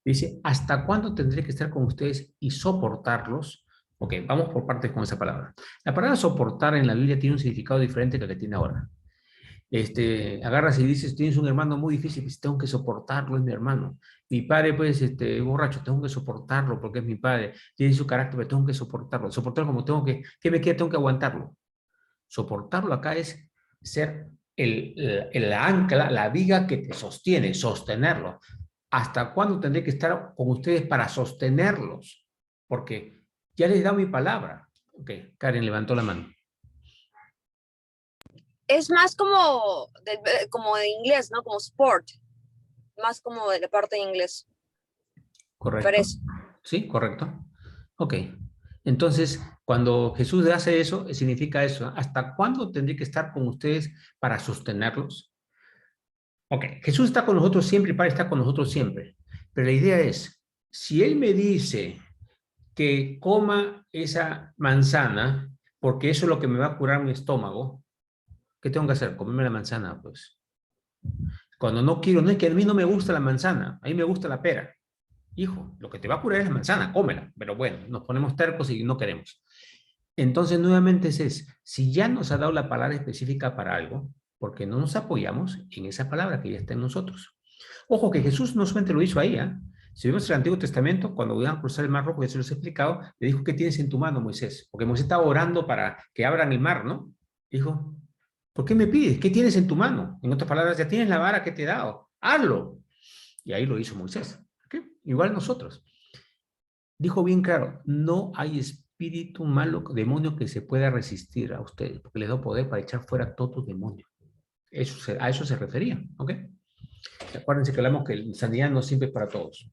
S1: Dice, ¿hasta cuándo tendré que estar con ustedes y soportarlos? Ok, vamos por partes con esa palabra. La palabra soportar en la Biblia tiene un significado diferente que el que tiene ahora. Agarras y dices, tienes un hermano muy difícil, pues tengo que soportarlo, es mi hermano. Mi padre, pues, borracho, tengo que soportarlo porque es mi padre. Tiene su carácter, pero tengo que soportarlo. Soportarlo como tengo que, ¿qué me queda? Tengo que aguantarlo. Soportarlo acá es ser el ancla, la viga que te sostiene, sostenerlo. ¿Hasta cuándo tendré que estar con ustedes para sostenerlos? Porque ya les he dado mi palabra. Ok, Karen levantó la mano.
S2: Es más como de inglés, ¿no? Como sport. Más como de la parte de inglés.
S1: ¿Correcto?
S2: Parece.
S1: Sí, correcto. Ok. Entonces, cuando Jesús hace eso, significa eso. ¿Hasta cuándo tendré que estar con ustedes para sostenerlos? Ok, Jesús está con nosotros siempre y el Padre está con nosotros siempre. Pero la idea es, si Él me dice que coma esa manzana, porque eso es lo que me va a curar mi estómago, ¿qué tengo que hacer? Comerme la manzana, pues. Cuando no quiero, no es que a mí no me gusta la manzana, a mí me gusta la pera. Hijo, lo que te va a curar es la manzana, cómela. Pero bueno, nos ponemos tercos y no queremos. Entonces, nuevamente si ya nos ha dado la palabra específica para algo, ¿por qué no nos apoyamos en esa palabra que ya está en nosotros? Ojo que Jesús no solamente lo hizo ahí, ¿eh? Si vemos el Antiguo Testamento, cuando iban a cruzar el mar rojo, ya se los he explicado, le dijo, ¿qué tienes en tu mano, Moisés? Porque Moisés estaba orando para que abran el mar, ¿no? Dijo, ¿por qué me pides? ¿Qué tienes en tu mano? En otras palabras, ya tienes la vara que te he dado, hazlo. Y ahí lo hizo Moisés. ¿Okay? Igual nosotros. Dijo bien claro, no hay espíritu malo, demonio que se pueda resistir a ustedes, porque les da poder para echar fuera todo demonio. A eso se refería, ¿ok? Acuérdense que hablamos que la sanidad no siempre es para todos.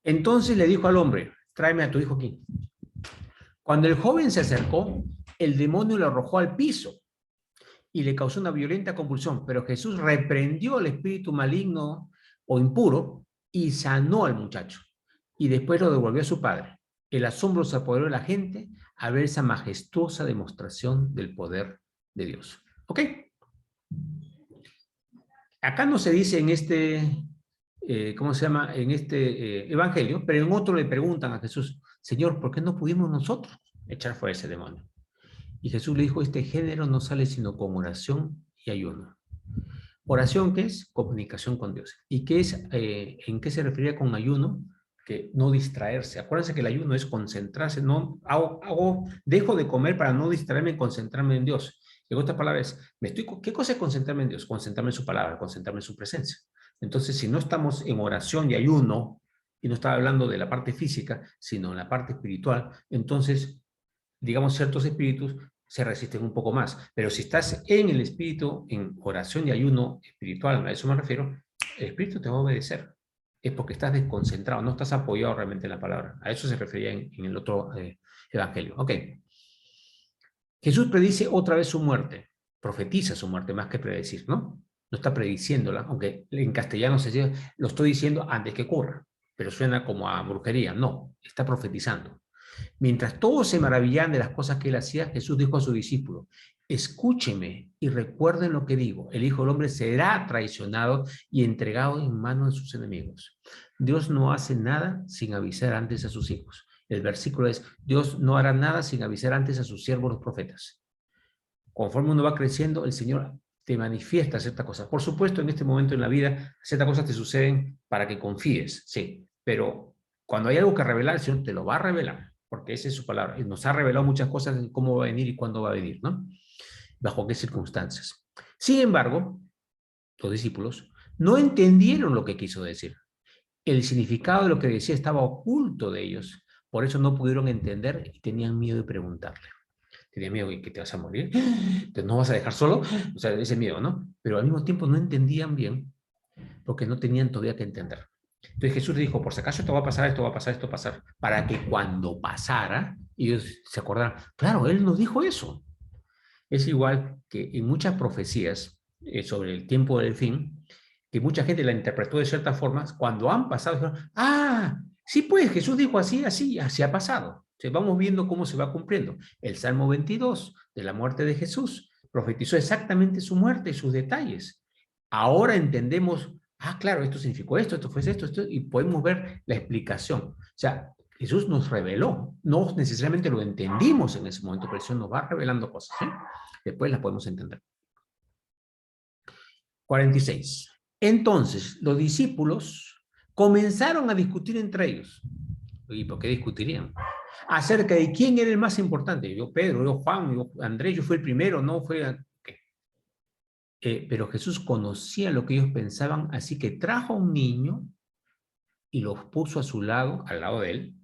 S1: Entonces le dijo al hombre, tráeme a tu hijo aquí. Cuando el joven se acercó, el demonio lo arrojó al piso y le causó una violenta convulsión, pero Jesús reprendió al espíritu maligno o impuro y sanó al muchacho. Y después lo devolvió a su padre. El asombro se apoderó de la gente al ver esa majestuosa demostración del poder de Dios. ¿Ok? Acá no se dice en ¿cómo se llama? En este evangelio, pero en otro le preguntan a Jesús, Señor, ¿por qué no pudimos nosotros echar fuera ese demonio? Y Jesús le dijo, este género no sale sino con oración y ayuno. Oración, ¿qué es? Comunicación con Dios. ¿Y qué es, en qué se refería con ayuno? Que no distraerse. Acuérdense que el ayuno es concentrarse, no dejo de comer para no distraerme y concentrarme en Dios. En otras palabras, ¿qué cosa es concentrarme en Dios? Concentrarme en su palabra, concentrarme en su presencia. Entonces, si no estamos en oración y ayuno, y no estaba hablando de la parte física, sino en la parte espiritual, entonces, digamos, ciertos espíritus se resisten un poco más. Pero si estás en el espíritu, en oración y ayuno espiritual, a eso me refiero, el espíritu te va a obedecer. Es porque estás desconcentrado, no estás apoyado realmente en la palabra. A eso se refería en el otro evangelio. Ok. Jesús predice otra vez su muerte, profetiza su muerte más que predecir, ¿no? No está prediciéndola, aunque en castellano se dice, lo estoy diciendo antes que ocurra, pero suena como a brujería. No, está profetizando. Mientras todos se maravillaban de las cosas que él hacía, Jesús dijo a sus discípulos, escúchenme y recuerden lo que digo, el Hijo del Hombre será traicionado y entregado en manos de sus enemigos. Dios no hace nada sin avisar antes a sus hijos. El versículo es, Dios no hará nada sin avisar antes a sus siervos los profetas. Conforme uno va creciendo, el Señor te manifiesta ciertas cosas. Por supuesto, en este momento en la vida, ciertas cosas te suceden para que confíes, sí, pero cuando hay algo que revelar, el Señor te lo va a revelar, porque esa es su palabra. Y nos ha revelado muchas cosas de cómo va a venir y cuándo va a venir, ¿no? Bajo qué circunstancias. Sin embargo, los discípulos no entendieron lo que quiso decir. El significado de lo que decía estaba oculto de ellos. Por eso no pudieron entender y tenían miedo de preguntarle. Tenían miedo de que te vas a morir, te no vas a dejar solo, o sea, ese miedo, ¿no? Pero al mismo tiempo no entendían bien porque no tenían todavía que entender. Entonces Jesús le dijo, por si acaso esto va a pasar, esto va a pasar, esto va a pasar, para que cuando pasara, ellos se acordaran, claro, Él nos dijo eso. Es igual que en muchas profecías sobre el tiempo del fin, que mucha gente la interpretó de ciertas formas, cuando han pasado, dijeron, ah, sí pues, Jesús dijo así, así, así ha pasado. O sea, vamos viendo cómo se va cumpliendo. El Salmo 22 de la muerte de Jesús profetizó exactamente su muerte y sus detalles. Ahora entendemos, ah, claro, esto significó esto, esto fue esto, y podemos ver la explicación. O sea, Jesús nos reveló, no necesariamente lo entendimos en ese momento, pero Jesús nos va revelando cosas, ¿eh? Después las podemos entender. 46. Entonces, los discípulos comenzaron a discutir entre ellos. ¿Y por qué discutirían? Acerca de quién era el más importante. Yo Pedro, yo Juan, yo Andrés, yo fui el primero, no fue... pero Jesús conocía lo que ellos pensaban, así que trajo a un niño y los puso a su lado, al lado de él,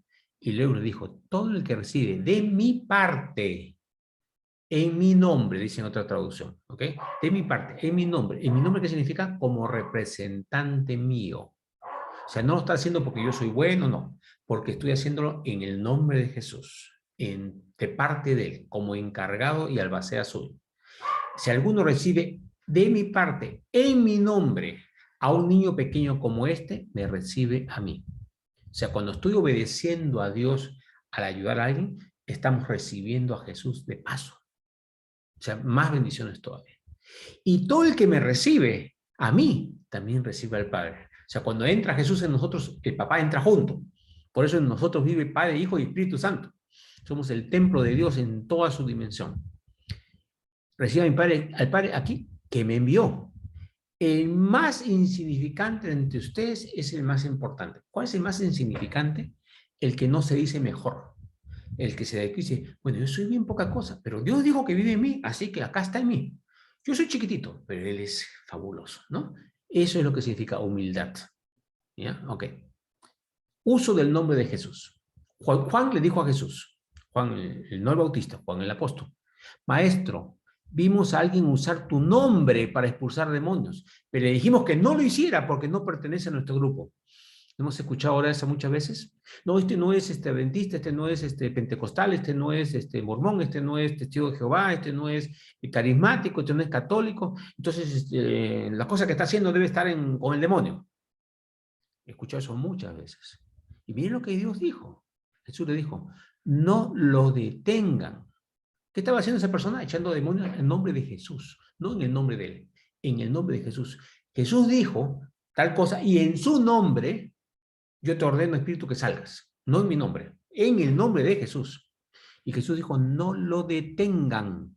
S1: y luego le dijo, todo el que recibe de mi parte, en mi nombre, dice en otra traducción, ¿ok? De mi parte, en mi nombre ¿qué significa? Como representante mío. O sea, no lo está haciendo porque yo soy bueno, no, porque estoy haciéndolo en el nombre de Jesús, de parte de él, como encargado y albacea suyo. Si alguno recibe de mi parte, en mi nombre, a un niño pequeño como este, me recibe a mí. O sea, cuando estoy obedeciendo a Dios al ayudar a alguien, estamos recibiendo a Jesús de paso. O sea, más bendiciones todavía. Y todo el que me recibe a mí, también recibe al Padre. O sea, cuando entra Jesús en nosotros, el Papá entra junto. Por eso en nosotros vive Padre, Hijo y Espíritu Santo. Somos el templo de Dios en toda su dimensión. Recibe a mi Padre, al Padre aquí, que me envió. El más insignificante entre ustedes es el más importante. ¿Cuál es el más insignificante? El que no se dice mejor. El que se dice, bueno, yo soy bien poca cosa, pero Dios dijo que vive en mí, así que acá está en mí. Yo soy chiquitito, pero Él es fabuloso, ¿no? Eso es lo que significa humildad. ¿Ya? Ok. Uso del nombre de Jesús. Juan le dijo a Jesús, Juan, no el Bautista, Juan el apóstol, Maestro, vimos a alguien usar tu nombre para expulsar demonios, pero le dijimos que no lo hiciera porque no pertenece a nuestro grupo. Hemos escuchado ahora eso muchas veces. No, este no es adventista, este no es pentecostal, este no es mormón, este no es testigo de Jehová, este no es carismático, este no es católico. Entonces, la cosa que está haciendo debe estar con el demonio. He escuchado eso muchas veces. Y miren lo que Dios dijo. Jesús le dijo, no lo detengan. ¿Qué estaba haciendo esa persona? Echando demonios en nombre de Jesús, no en el nombre de él, en el nombre de Jesús. Jesús dijo tal cosa y en su nombre yo te ordeno, espíritu, que salgas. No en mi nombre, en el nombre de Jesús. Y Jesús dijo, no lo detengan.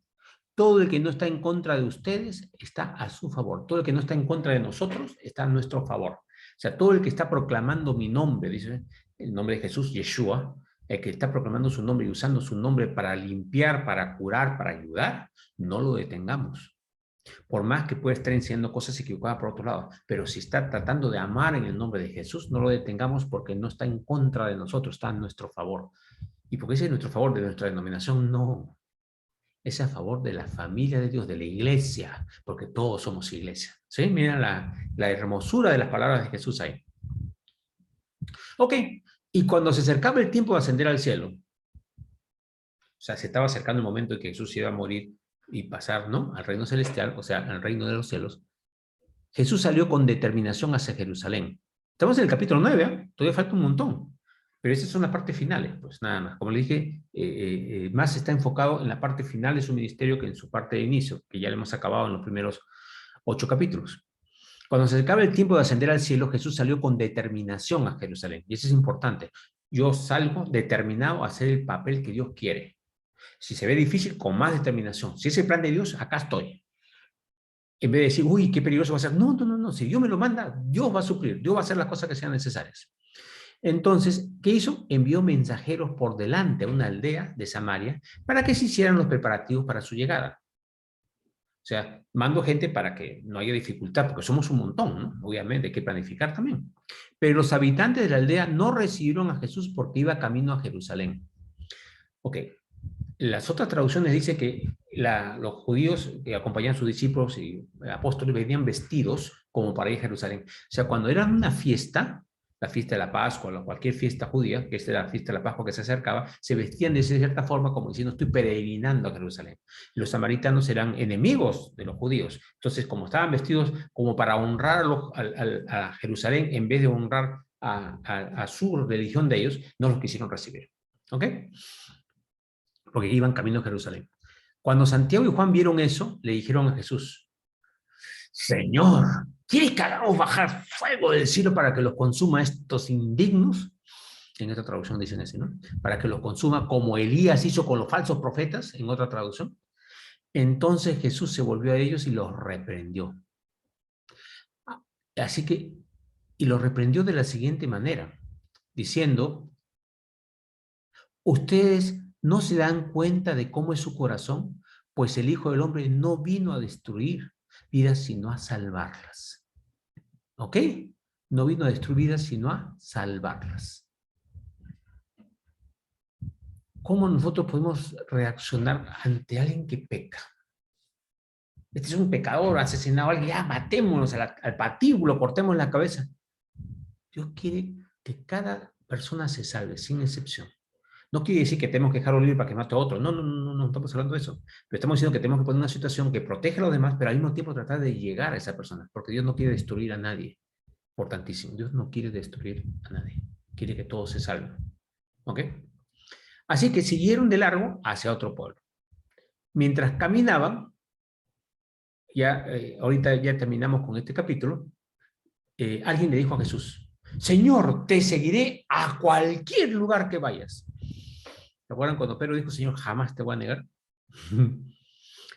S1: Todo el que no está en contra de ustedes está a su favor. Todo el que no está en contra de nosotros está a nuestro favor. O sea, todo el que está proclamando mi nombre, dice el nombre de Jesús, Yeshua, el que está proclamando su nombre y usando su nombre para limpiar, para curar, para ayudar, no lo detengamos. Por más que pueda estar enseñando cosas equivocadas por otro lado, pero si está tratando de amar en el nombre de Jesús, no lo detengamos porque no está en contra de nosotros, está a nuestro favor. ¿Y por qué es nuestro favor de nuestra denominación? No, es a favor de la familia de Dios, de la iglesia, porque todos somos iglesia. ¿Sí? Miren la hermosura de las palabras de Jesús ahí. Ok, y cuando se acercaba el tiempo de ascender al cielo, o sea, se estaba acercando el momento en que Jesús iba a morir y pasar, ¿no?, al reino celestial, o sea, al reino de los cielos, Jesús salió con determinación hacia Jerusalén. Estamos en el capítulo 9, ¿eh? Todavía falta un montón. Pero esas son las partes finales, pues nada más. Como le dije, más está enfocado en la parte final de su ministerio que en su parte de inicio, que ya le hemos acabado en los primeros 8 capítulos. Cuando se acercaba el tiempo de ascender al cielo, Jesús salió con determinación a Jerusalén. Y eso es importante. Yo salgo determinado a hacer el papel que Dios quiere. Si se ve difícil, con más determinación. Si es el plan de Dios, acá estoy. En vez de decir, uy, qué peligroso va a ser. No, no, no, no. Si Dios me lo manda, Dios va a suplir. Dios va a hacer las cosas que sean necesarias. Entonces, ¿qué hizo? Envió mensajeros por delante a una aldea de Samaria para que se hicieran los preparativos para su llegada. O sea, mando gente para que no haya dificultad, porque somos un montón, ¿no? Obviamente hay que planificar también. Pero los habitantes de la aldea no recibieron a Jesús porque iba camino a Jerusalén. Ok, las otras traducciones dicen que los judíos que acompañaban a sus discípulos y apóstoles venían vestidos como para ir a Jerusalén. O sea, cuando era una fiesta, la fiesta de la Pascua o cualquier fiesta judía, que es la fiesta de la Pascua que se acercaba, se vestían de cierta forma como diciendo estoy peregrinando a Jerusalén. Los samaritanos eran enemigos de los judíos. Entonces, como estaban vestidos como para honrar a Jerusalén en vez de honrar a su religión de ellos, no los quisieron recibir. ¿Ok? Porque iban camino a Jerusalén. Cuando Santiago y Juan vieron eso, le dijeron a Jesús, Señor, ¿quieres que hagamos bajar fuego del cielo para que los consuma estos indignos? En esta traducción dicen así, ¿no? Para que los consuma como Elías hizo con los falsos profetas, en otra traducción. Entonces Jesús se volvió a ellos y los reprendió. Así que, y los reprendió de la siguiente manera, diciendo, ustedes no se dan cuenta de cómo es su corazón, pues el Hijo del Hombre no vino a destruir vidas, sino a salvarlas. ¿Ok? No vino a destruir vidas, sino a salvarlas. ¿Cómo nosotros podemos reaccionar ante alguien que peca? Este es un pecador, asesinado a alguien, ya matémonos al patíbulo, cortemos la cabeza. Dios quiere que cada persona se salve, sin excepción. No quiere decir que tenemos que dejarlo libre para que mate a otro. No, no, no, no estamos hablando de eso. Pero estamos diciendo que tenemos que poner una situación que proteja a los demás, pero al mismo tiempo tratar de llegar a esa persona, porque Dios no quiere destruir a nadie. Importantísimo. Dios no quiere destruir a nadie. Quiere que todos se salven. ¿Ok? Así que siguieron de largo hacia otro pueblo. Mientras caminaban, ya ahorita ya terminamos con este capítulo, alguien le dijo a Jesús, Señor, te seguiré a cualquier lugar que vayas. ¿Se acuerdan cuando Pedro dijo, Señor, jamás te voy a negar?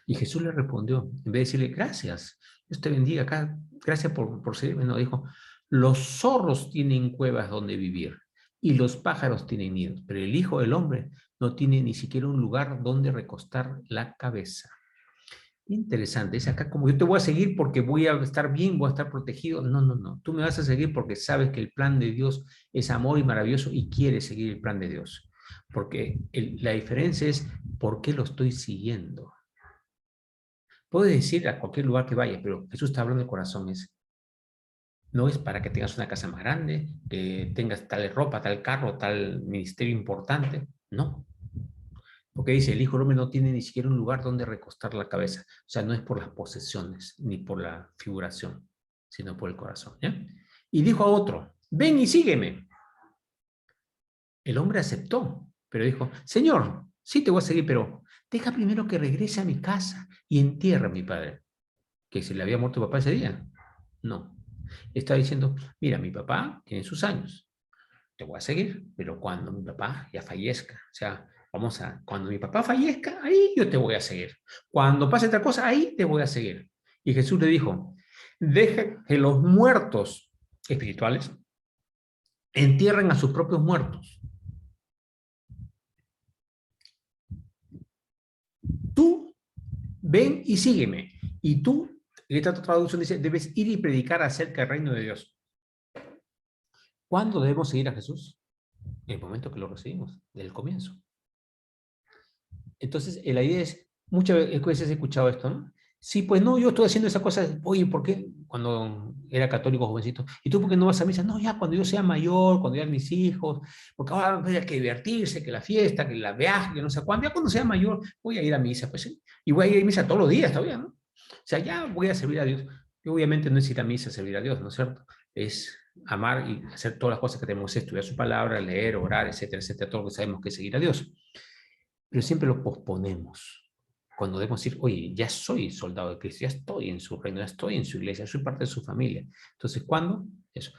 S1: Y Jesús le respondió, en vez de decirle, gracias, Dios te bendiga, acá, gracias por seguirme, no, dijo, los zorros tienen cuevas donde vivir y los pájaros tienen nidos, pero el Hijo del Hombre no tiene ni siquiera un lugar donde recostar la cabeza. Interesante, es acá como yo te voy a seguir porque voy a estar bien, voy a estar protegido. No, no, no, tú me vas a seguir porque sabes que el plan de Dios es amor y maravilloso y quieres seguir el plan de Dios. Porque la diferencia es por qué lo estoy siguiendo. Puedes decir a cualquier lugar que vayas, pero Jesús está hablando del corazón. No es para que tengas una casa más grande, que tengas tal ropa, tal carro, tal ministerio importante. No. Porque dice, el Hijo del Hombre no tiene ni siquiera un lugar donde recostar la cabeza. O sea, no es por las posesiones, ni por la figuración, sino por el corazón. ¿Ya? Y dijo a otro, ven y sígueme. El hombre aceptó, pero dijo, Señor, sí te voy a seguir, pero deja primero que regrese a mi casa y entierre a mi padre. Que se le había muerto papá ese día. No. Está diciendo, mira, mi papá tiene sus años. Te voy a seguir, pero cuando mi papá ya fallezca, o sea, cuando mi papá fallezca, ahí yo te voy a seguir. Cuando pase otra cosa, ahí te voy a seguir. Y Jesús le dijo, deje que los muertos espirituales entierren a sus propios muertos. Tú ven y sígueme. Y tú, en esta traducción dice, debes ir y predicar acerca del reino de Dios. ¿Cuándo debemos seguir a Jesús? En el momento que lo recibimos, desde el comienzo. Entonces, la idea es, muchas veces he escuchado esto, ¿no? Sí, pues no, yo estoy haciendo esa cosa, oye, ¿por qué? Cuando era católico jovencito, ¿y tú por qué no vas a misa? No, ya cuando yo sea mayor, cuando ya mis hijos, porque ahora hay que divertirse, que la fiesta, que la viaje, que no sé cuándo, ya cuando sea mayor voy a ir a misa, pues sí, y voy a ir a misa todos los días todavía, ¿no? O sea, ya voy a servir a Dios. Y obviamente no es ir a misa a servir a Dios, ¿no es cierto? Es amar y hacer todas las cosas que tenemos que estudiar su palabra, leer, orar, etcétera, etcétera, todo lo que sabemos que es seguir a Dios. Pero siempre lo posponemos. Cuando debemos decir, oye, ya soy soldado de Cristo, ya estoy en su reino, ya estoy en su iglesia, soy parte de su familia. Entonces, ¿cuándo? Eso.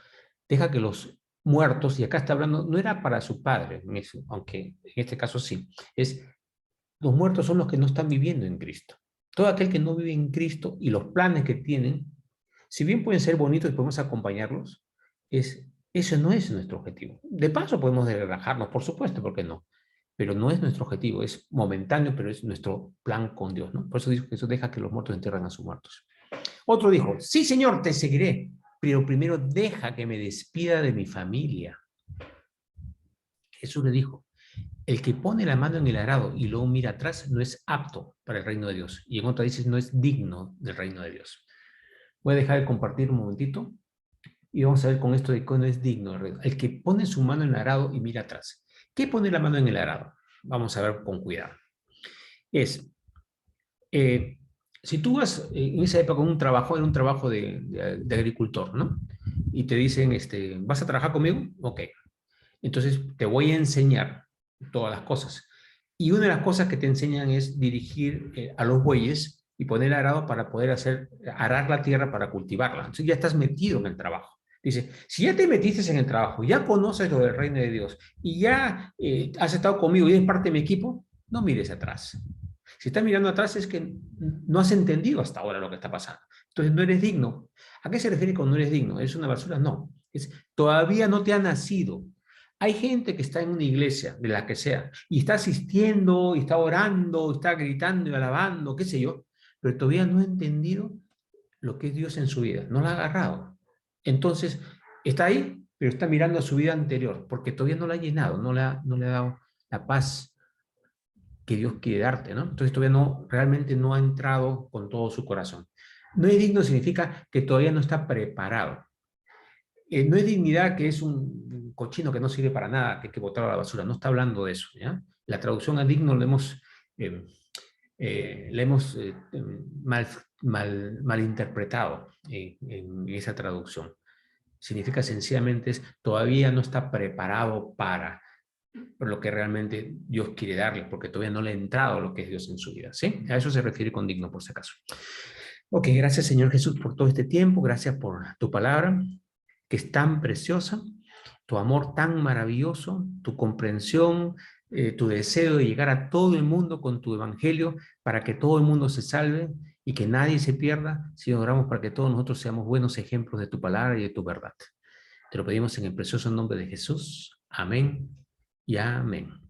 S1: Deja que los muertos, y acá está hablando, no era para su padre, aunque en este caso sí, es los muertos son los que no están viviendo en Cristo. Todo aquel que no vive en Cristo y los planes que tienen, si bien pueden ser bonitos y podemos acompañarlos, eso no es nuestro objetivo. De paso podemos relajarnos, por supuesto, ¿por qué no? Pero no es nuestro objetivo, es momentáneo, pero es nuestro plan con Dios, ¿no? Por eso dijo que eso deja que los muertos entierren a sus muertos. Otro dijo, sí, Señor, te seguiré, pero primero deja que me despida de mi familia. Jesús le dijo, El que pone la mano en el arado y luego mira atrás no es apto para el reino de Dios. Y en otra dice, no es digno del reino de Dios. Voy a dejar de compartir un momentito y vamos a ver con esto de que no es digno del reino. El que pone su mano en el arado y mira atrás. ¿Qué pone la mano en el arado? Vamos a ver con cuidado. Es, eh, si tú vas en esa época un trabajo, era un trabajo de agricultor, ¿no? Y te dicen, ¿vas a trabajar conmigo? Ok. Entonces te voy a enseñar todas las cosas. Y una de las cosas que te enseñan es dirigir a los bueyes y poner el arado para poder arar la tierra para cultivarla. Entonces ya estás metido en el trabajo. Dice, si ya te metiste en el trabajo, ya conoces lo del reino de Dios y ya has estado conmigo y eres parte de mi equipo, no mires atrás. Si estás mirando atrás es que no has entendido hasta ahora lo que está pasando. Entonces no eres digno. ¿A qué se refiere con no eres digno? ¿Es una basura? No. Todavía no te ha nacido. Hay gente que está en una iglesia, de la que sea, y está asistiendo, y está orando, está gritando y alabando, qué sé yo, pero todavía no ha entendido lo que es Dios en su vida, no la ha agarrado. Entonces, está ahí, pero está mirando a su vida anterior, porque todavía no la ha llenado, no le ha dado la paz que Dios quiere darte, ¿no? Entonces todavía no, realmente no ha entrado con todo su corazón. No es digno significa que todavía no está preparado. No es dignidad que es un cochino que no sirve para nada, que hay que botar a la basura. No está hablando de eso, ¿ya? La traducción a digno eh, le hemos malinterpretado en esa traducción. Significa sencillamente es todavía no está preparado para por lo que realmente Dios quiere darle, porque todavía no le ha entrado lo que es Dios en su vida, ¿sí? A eso se refiere con digno, por si acaso. Ok, gracias Señor Jesús por todo este tiempo, gracias por tu palabra, que es tan preciosa, tu amor tan maravilloso, tu comprensión, tu deseo de llegar a todo el mundo con tu evangelio para que todo el mundo se salve y que nadie se pierda, sino oramos para que todos nosotros seamos buenos ejemplos de tu palabra y de tu verdad. Te lo pedimos en el precioso nombre de Jesús. Amén y amén.